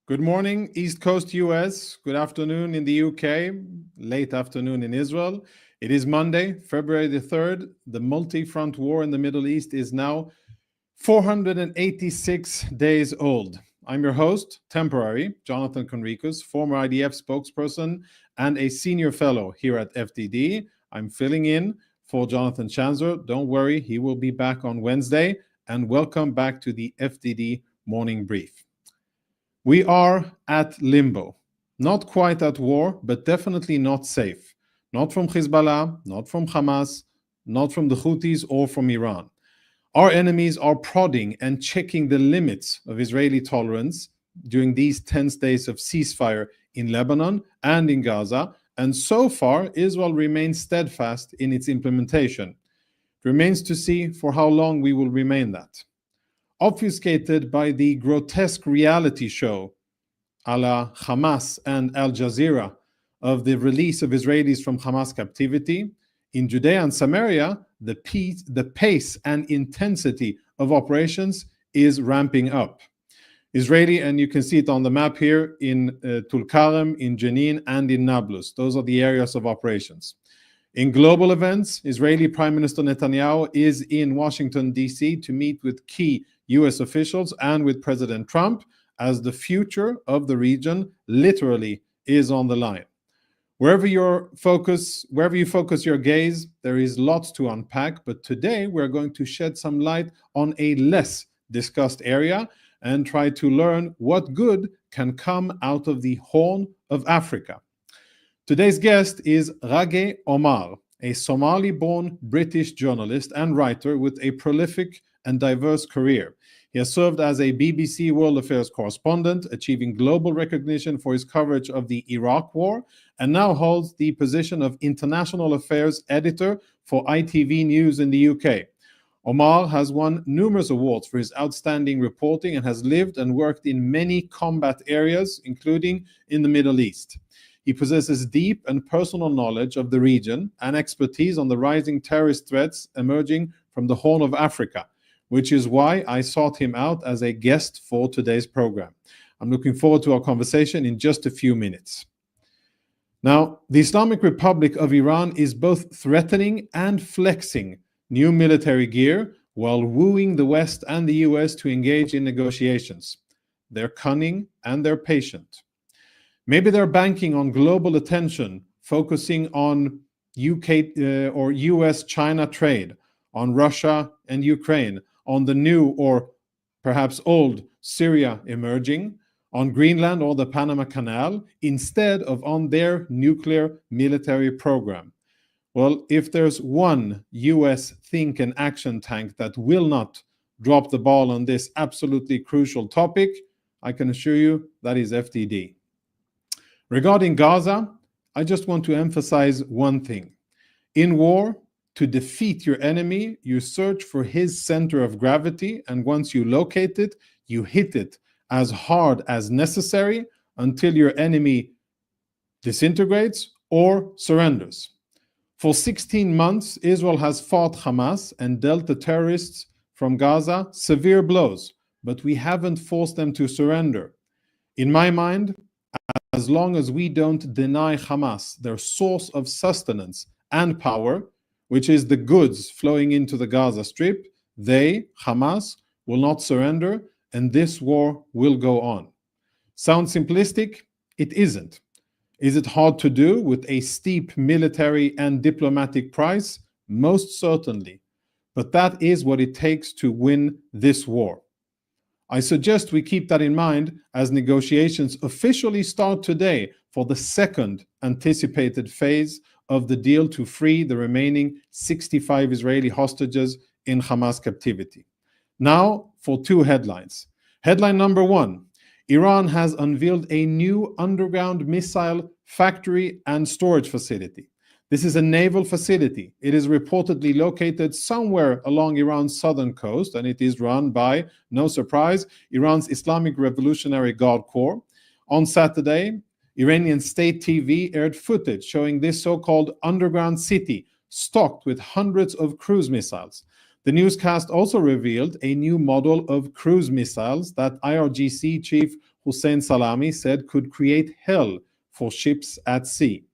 Good morning, East Coast US. Good afternoon in the UK. Late afternoon in Israel. It is Monday, February the 3rd. The multi-front war in the Middle East is now 486 days old. I'm your host, temporary, Jonathan Conricus, former IDF spokesperson and a senior fellow here at FDD. I'm filling in for Jonathan Chanzer. Don't worry, he will be back on Wednesday. And welcome back to the FDD Morning Brief. We are at limbo. Not quite at war, but definitely not safe. Not from Hezbollah, not from Hamas, not from the Houthis or from Iran. Our enemies are prodding and checking the limits of Israeli tolerance during these tense days of ceasefire in Lebanon and in Gaza, and so far Israel remains steadfast in its implementation. It remains to see for how long we will remain that. Obfuscated by the grotesque reality show a la Hamas and Al Jazeera of the release of Israelis from Hamas captivity, in Judea and Samaria, the pace and intensity of operations is ramping up. Israeli, and you can see it on the map here, in Tulkarem, in Jenin, and in Nablus. Those are the areas of operations. In global events, Israeli Prime Minister Netanyahu is in Washington, D.C. to meet with key U.S. officials and with President Trump, as the future of the region literally is on the line. Wherever you focus your gaze, there is lots to unpack, but today we're going to shed some light on a less discussed area and try to learn what good can come out of the Horn of Africa. Today's guest is Rage Omar, a Somali-born British journalist and writer with a prolific and diverse career. He has served as a BBC World Affairs correspondent, achieving global recognition for his coverage of the Iraq War, and now holds the position of International Affairs Editor for ITV News in the UK. Omar has won numerous awards for his outstanding reporting and has lived and worked in many combat areas, including in the Middle East. He possesses deep and personal knowledge of the region and expertise on the rising terrorist threats emerging from the Horn of Africa, which is why I sought him out as a guest for today's program. I'm looking forward to our conversation in just a few minutes. Now, the Islamic Republic of Iran is both threatening and flexing new military gear while wooing the West and the US to engage in negotiations. They're cunning and they're patient. Maybe they're banking on global attention, focusing on UK or US-China trade, on Russia and Ukraine, on the new or perhaps old Syria emerging, on Greenland or the Panama Canal, instead of on their nuclear military program. Well, if there's one US think and action tank that will not drop the ball on this absolutely crucial topic, I can assure you that is FDD. Regarding Gaza, I just want to emphasize one thing. In war, to defeat your enemy, you search for his center of gravity, and once you locate it, you hit it as hard as necessary until your enemy disintegrates or surrenders. For 16 months, Israel has fought Hamas and dealt the terrorists from Gaza severe blows, but we haven't forced them to surrender. In my mind, as long as we don't deny Hamas their source of sustenance and power, which is the goods flowing into the Gaza Strip, they, Hamas, will not surrender, and this war will go on. Sounds simplistic? It isn't. Is it hard to do with a steep military and diplomatic price? Most certainly. But that is what it takes to win this war. I suggest we keep that in mind as negotiations officially start today for the second anticipated phase of the deal to free the remaining 65 Israeli hostages in Hamas captivity. Now for two headlines. Headline number one, Iran has unveiled a new underground missile factory and storage facility. This is a naval facility. It is reportedly located somewhere along Iran's southern coast, and it is run by, no surprise, Iran's Islamic Revolutionary Guard Corps. On Saturday, Iranian state TV aired footage showing this so-called underground city stocked with hundreds of cruise missiles. The newscast also revealed a new model of cruise missiles that IRGC chief Hussein Salami said could create hell for ships at sea.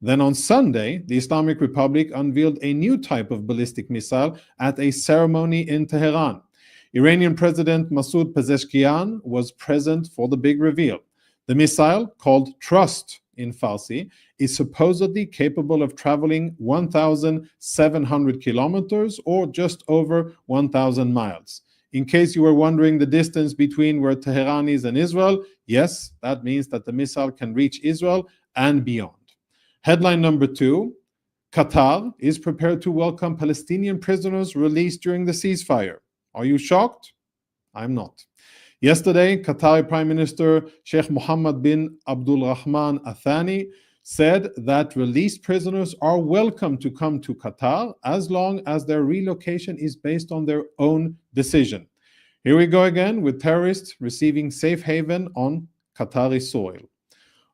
Then on Sunday, the Islamic Republic unveiled a new type of ballistic missile at a ceremony in Tehran. Iranian President Masoud Pezeshkian was present for the big reveal. The missile, called Trust in Farsi, is supposedly capable of traveling 1,700 kilometers or just over 1,000 miles. In case you were wondering the distance between where Tehran is and Israel, yes, that means that the missile can reach Israel and beyond. Headline number 2, Qatar is prepared to welcome Palestinian prisoners released during the ceasefire. Are you shocked? I'm not. Yesterday, Qatari Prime Minister Sheikh Mohammed bin Abdul Rahman Al Thani said that released prisoners are welcome to come to Qatar as long as their relocation is based on their own decision. Here we go again with terrorists receiving safe haven on Qatari soil.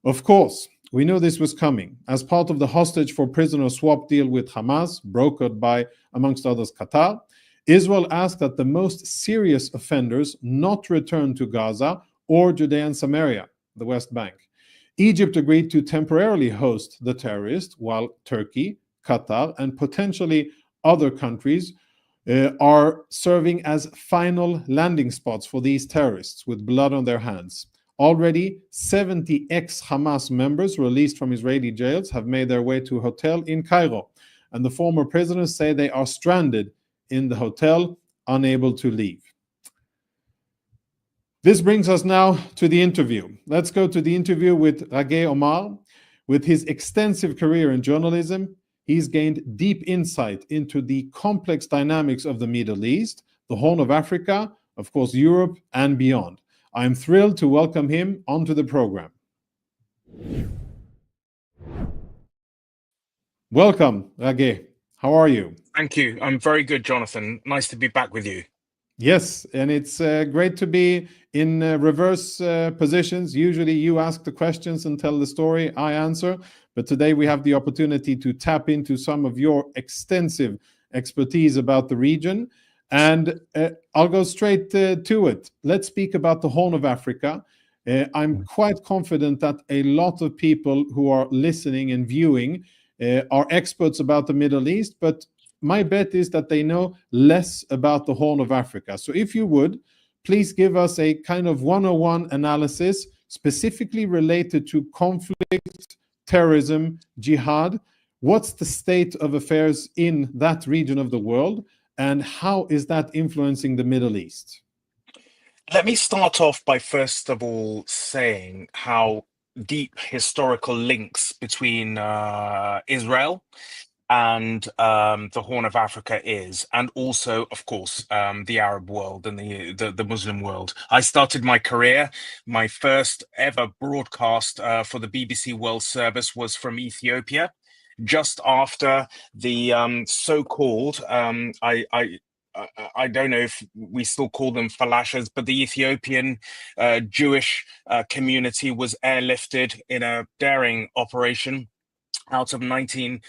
Of course, we knew this was coming. As part of the hostage for prisoner swap deal with Hamas, brokered by, amongst others, Qatar, Israel asked that the most serious offenders not return to Gaza or Judea and Samaria, the West Bank. Egypt agreed to temporarily host the terrorists, while Turkey, Qatar, and potentially other countries are serving as final landing spots for these terrorists with blood on their hands. Already, 70 ex-Hamas members released from Israeli jails have made their way to a hotel in Cairo, and the former prisoners say they are stranded in the hotel, unable to leave. This brings us now to the interview. Let's go to the interview with Rageh Omar. With his extensive career in journalism, he's gained deep insight into the complex dynamics of the Middle East, the Horn of Africa, of course, Europe, and beyond. I'm thrilled to welcome him onto the program. Welcome, Rageh. How are you? Thank you. I'm very good, Jonathan. Nice to be back with you. Yes, and it's great to be in reverse positions. Usually you ask the questions and tell the story, I answer. But today we have the opportunity to tap into some of your extensive expertise about the region. And I'll go straight to it. Let's speak about the Horn of Africa. I'm quite confident that a lot of people who are listening and viewing are experts about the Middle East, but my bet is that they know less about the Horn of Africa. So if you would, please give us a kind of 101 analysis specifically related to conflict, terrorism, jihad. What's the state of affairs in that region of the world, and how is that influencing the Middle East? Let me start off by first of all saying how deep historical links between Israel and the Horn of Africa is, and also, of course, the Arab world and the Muslim world. I started my career, my first ever broadcast for the BBC World Service was from Ethiopia, just after the so-called, I don't know if we still call them falashas, but the Ethiopian Jewish community was airlifted in a daring operation out of end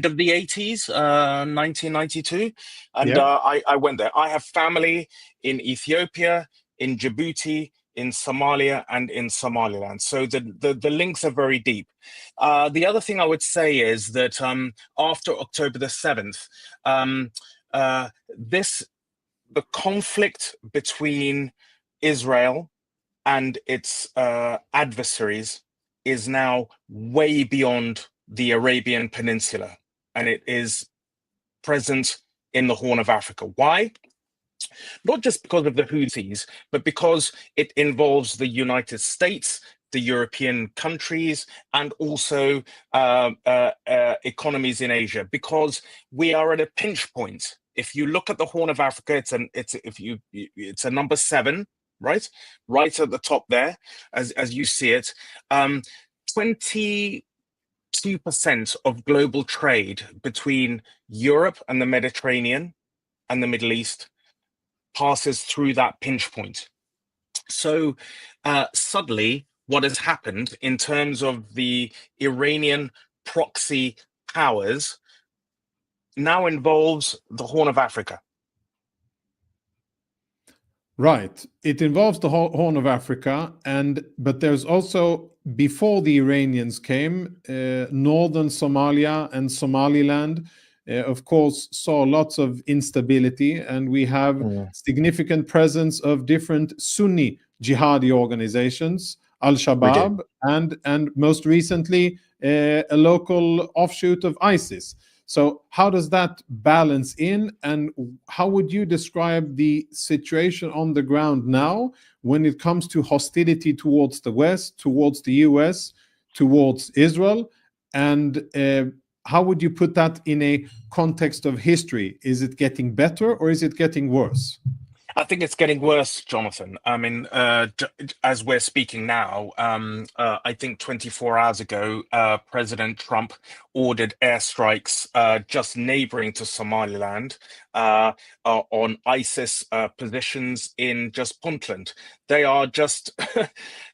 of the 80s, 1992. And I went there. I have family in Ethiopia, in Djibouti, in Somalia, and in Somaliland. So the links are very deep. The other thing I would say is that after October the 7th, the conflict between Israel and its adversaries is now way beyond the Arabian Peninsula, and it is present in the Horn of Africa. Why? Not just because of the Houthis, but because it involves the United States, the European countries, and also economies in Asia, because we are at a pinch point. If you look at the Horn of Africa, it's a number 7, right at the top there, as you see it. 22% of global trade between Europe and the Mediterranean and the Middle East passes through that pinch point. So suddenly, what has happened in terms of the Iranian proxy powers now involves the Horn of Africa. Right. It involves the Horn of Africa, but there's also, before the Iranians came, northern Somalia and Somaliland, of course, saw lots of instability, and we have Mm. significant presence of different Sunni jihadi organizations, We do. Al-Shabaab, and most recently a local offshoot of ISIS. So how does that balance in, and how would you describe the situation on the ground now when it comes to hostility towards the West, towards the US, towards Israel? And how would you put that in a context of history? Is it getting better or is it getting worse? I think it's getting worse, Jonathan. I mean, as we're speaking now, I think 24 hours ago, President Trump ordered airstrikes just neighboring to Somaliland on ISIS positions in just Puntland. They are just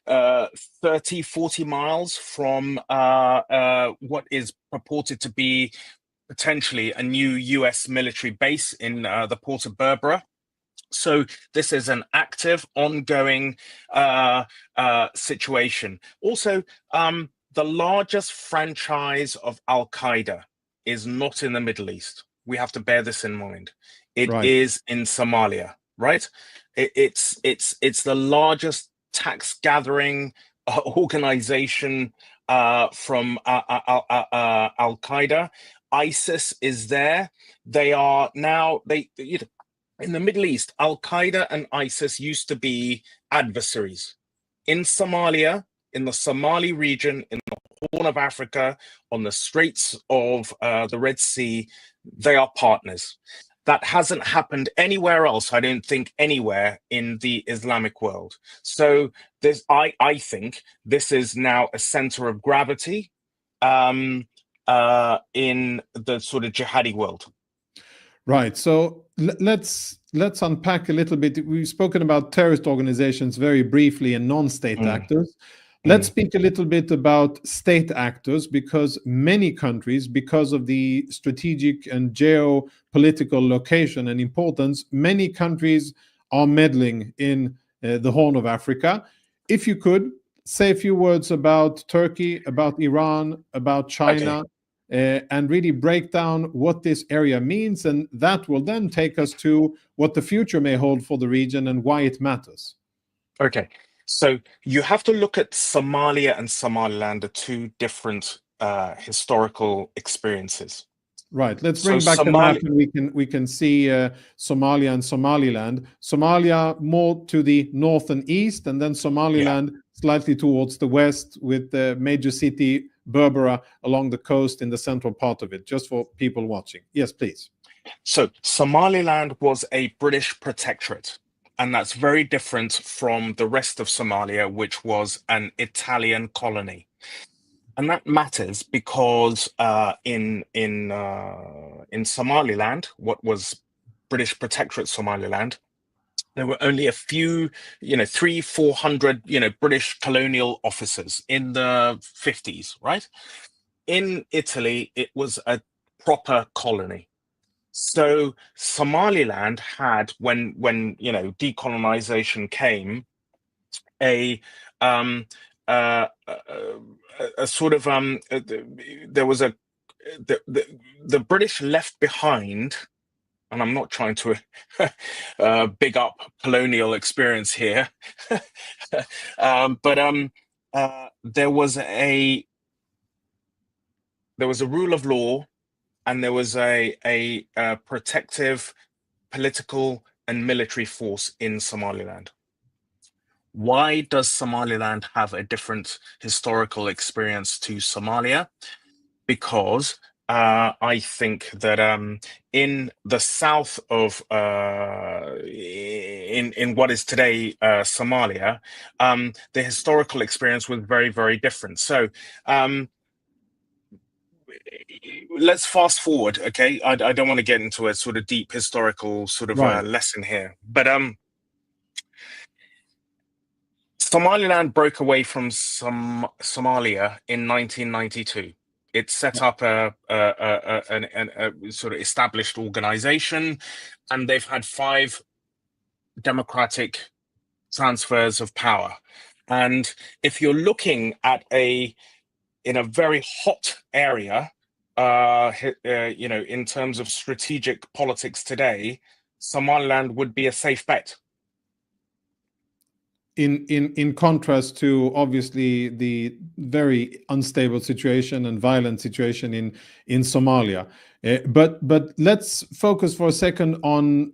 30, 40 miles from what is purported to be potentially a new US military base in the port of Berbera. So this is an active, ongoing situation. Also, the largest franchise of Al Qaeda is not in the Middle East. We have to bear this in mind. It Right. is in Somalia, right? It's the largest tax gathering organization from Al Qaeda. ISIS is there. They are now in the Middle East, Al Qaeda and ISIS used to be adversaries. In Somalia, in the Somali region, in the Horn of Africa, on the Straits of the Red Sea, they are partners. That hasn't happened anywhere else, I don't think, anywhere in the Islamic world. So this, I think this is now a center of gravity in the sort of jihadi world. Right. So let's unpack a little bit. We've spoken about terrorist organizations very briefly and non-state actors. Let's speak a little bit about state actors, because many countries, because of the strategic and geopolitical location and importance, many countries are meddling in the Horn of Africa. If you could say a few words about Turkey, about Iran, about China. Okay. And really break down what this area means, and that will then take us to what the future may hold for the region and why it matters. Okay, so you have to look at Somalia and Somaliland are two different historical experiences. Right. Let's So bring back the map, and we can see Somalia and Somaliland. Somalia more to the north and east, and then Somaliland slightly towards the west, with the major city Berbera along the coast in the central part of it, just for people watching. Yes, please. So Somaliland was a British protectorate, and that's very different from the rest of Somalia, which was an Italian colony. And that matters because in Somaliland, what was British protectorate Somaliland, there were only a few, 300-400, British colonial officers in the 50s, right? In Italy, it was a proper colony. So Somaliland had, when decolonization came, a sort of there was the British left behind, and I'm not trying to big up colonial experience here, but there was a rule of law, and there was a protective political and military force in Somaliland. Why does Somaliland have a different historical experience to Somalia? Because I think that in the south of in what is today Somalia, the historical experience was very, very different. So let's fast forward, okay? I don't want to get into a sort of deep historical sort of lesson here, but Somaliland broke away from Somalia in 1992. It set up a sort of established organization, and they've had 5 democratic transfers of power. And if you're looking at in a very hot area, in terms of strategic politics today, Somaliland would be a safe bet. In contrast to obviously the very unstable situation and violent situation in Somalia. But let's focus for a second on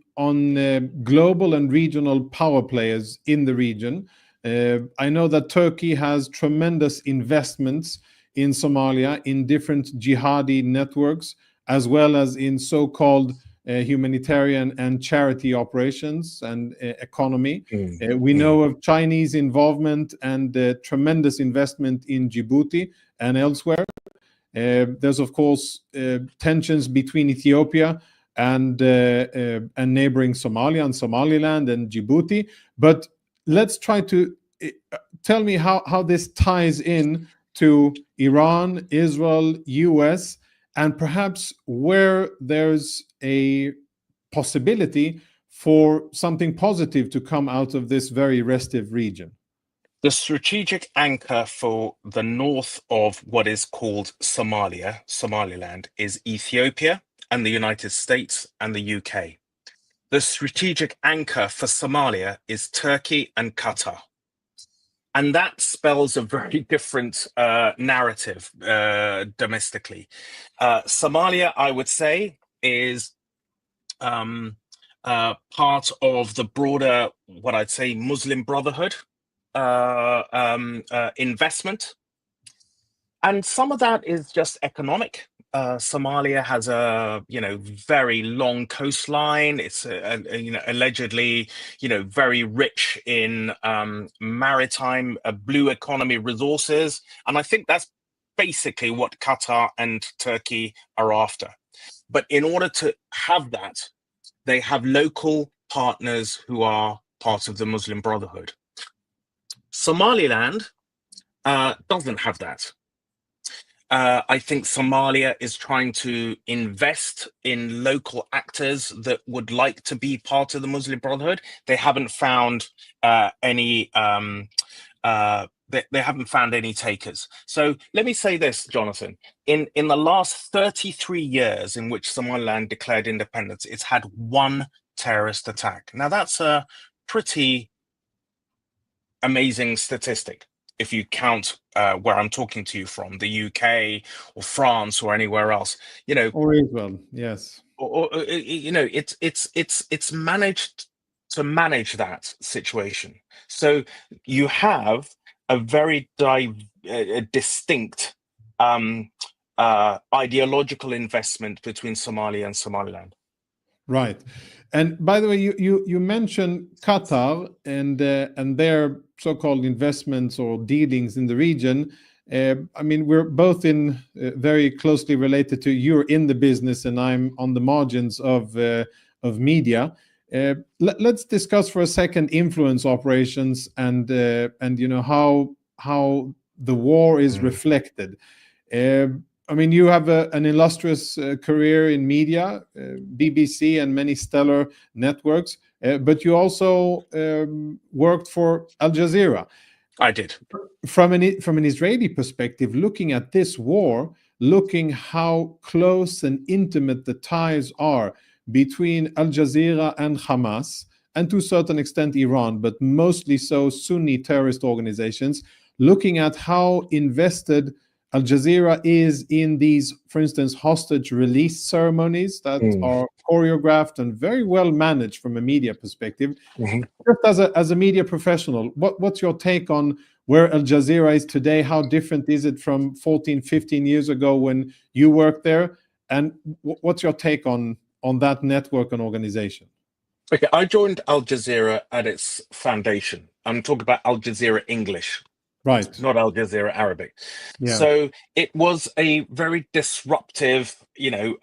global and regional power players in the region. I know that Turkey has tremendous investments in Somalia in different jihadi networks, as well as in so-called humanitarian and charity operations and economy. We know of Chinese involvement and tremendous investment in Djibouti and elsewhere. There's of course tensions between Ethiopia and neighboring Somalia and Somaliland and Djibouti. But let's try to tell me how this ties in to Iran, Israel, US, and perhaps where there's a possibility for something positive to come out of this very restive region. The strategic anchor for the north of what is called Somaliland, is Ethiopia and the United States and the UK. The strategic anchor for Somalia is Turkey and Qatar. And that spells a very different narrative domestically. Somalia, I would say, is part of the broader, what I'd say, Muslim Brotherhood investment. And some of that is just economic. Somalia has a very long coastline. It's allegedly very rich in maritime blue economy resources, and I think that's basically what Qatar and Turkey are after. But in order to have that, they have local partners who are part of the Muslim Brotherhood. Somaliland doesn't have that. I think Somalia is trying to invest in local actors that would like to be part of the Muslim Brotherhood. They haven't found any. They haven't found any takers. So let me say this, Jonathan. In the last 33 years in which Somaliland declared independence, it's had one terrorist attack. Now that's a pretty amazing statistic if you count where I'm talking to you from, the UK or France or anywhere else, or Israel, yes, or it's managed to manage that situation. So you have a very distinct ideological investment between Somalia and Somaliland. Right. And by the way, you mentioned Qatar and their so-called investments or dealings in the region. I mean, we're both in very closely related to. You're in the business, and I'm on the margins of media. Let's discuss for a second influence operations and how the war is reflected. I mean, you have an illustrious career in media, BBC and many stellar networks, but you also worked for Al Jazeera. I did. From an Israeli perspective, looking at this war, looking how close and intimate the ties are between Al Jazeera and Hamas, and to a certain extent Iran, but mostly so Sunni terrorist organizations, looking at how invested Al Jazeera is in these, for instance, hostage release ceremonies that are choreographed and very well managed from a media perspective. Just as a media professional, what's your take on where Al Jazeera is today? How different is it from 14, 15 years ago when you worked there? And what's your take on that network and organization? Okay, I joined Al Jazeera at its foundation. I'm talking about Al Jazeera English. Right. Not Al Jazeera Arabic. Yeah. So it was a very disruptive, new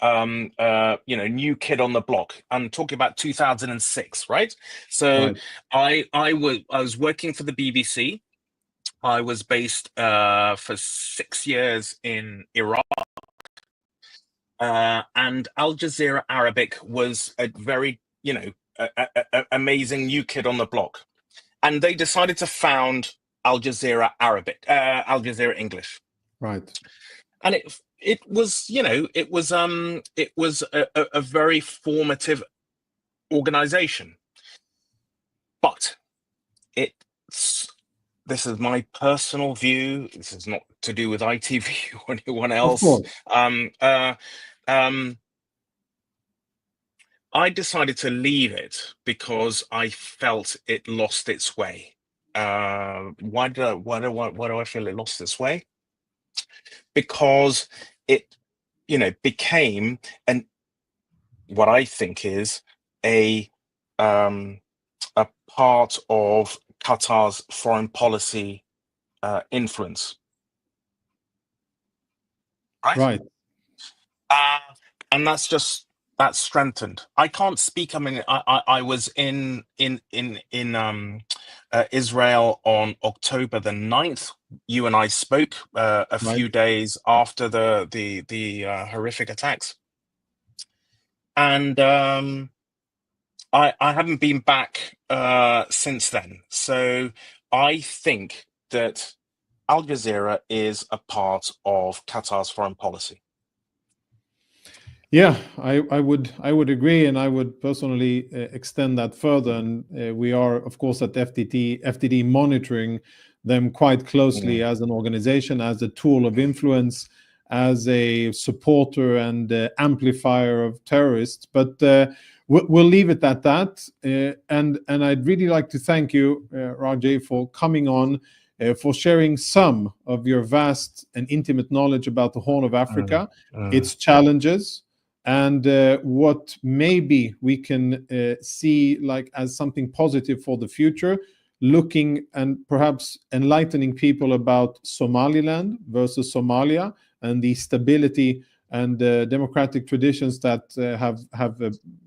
kid on the block. I'm talking about 2006, right? So right. I was working for the BBC. I was based for 6 years in Iraq. And Al Jazeera Arabic was a very, amazing new kid on the block, and they decided to found Al Jazeera Al Jazeera English. Right. And it was, you know, it was a very formative organization. But this is my personal view. This is not to do with ITV or anyone else. Of course. I decided to leave it because I felt it lost its way. Why do I feel it lost its way? Because it, you know, became what I think is a part of Qatar's foreign policy influence. Right. And that's strengthened. I can't speak. I mean, I was in Israel on October the 9th. You and I spoke a few days after the horrific attacks, and I haven't been back since then. So I think that Al Jazeera is a part of Qatar's foreign policy. Yeah, I would agree, and I would personally extend that further. And we are, of course, at FDD monitoring them quite closely as an organization, as a tool of influence, as a supporter and amplifier of terrorists. But we'll leave it at that. And I'd really like to thank you, Rajay, for coming on, for sharing some of your vast and intimate knowledge about the Horn of Africa, its challenges, and what maybe we can see like as something positive for the future, looking and perhaps enlightening people about Somaliland versus Somalia and the stability and democratic traditions that have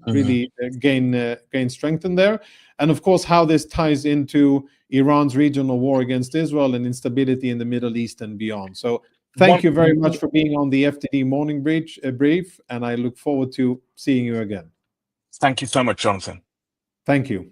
really gained strength in there, and of course how this ties into Iran's regional war against Israel and instability in the Middle East and beyond. So thank you very much for being on the FDD Morning Brief, and I look forward to seeing you again. Thank you so much, Jonathan. Thank you.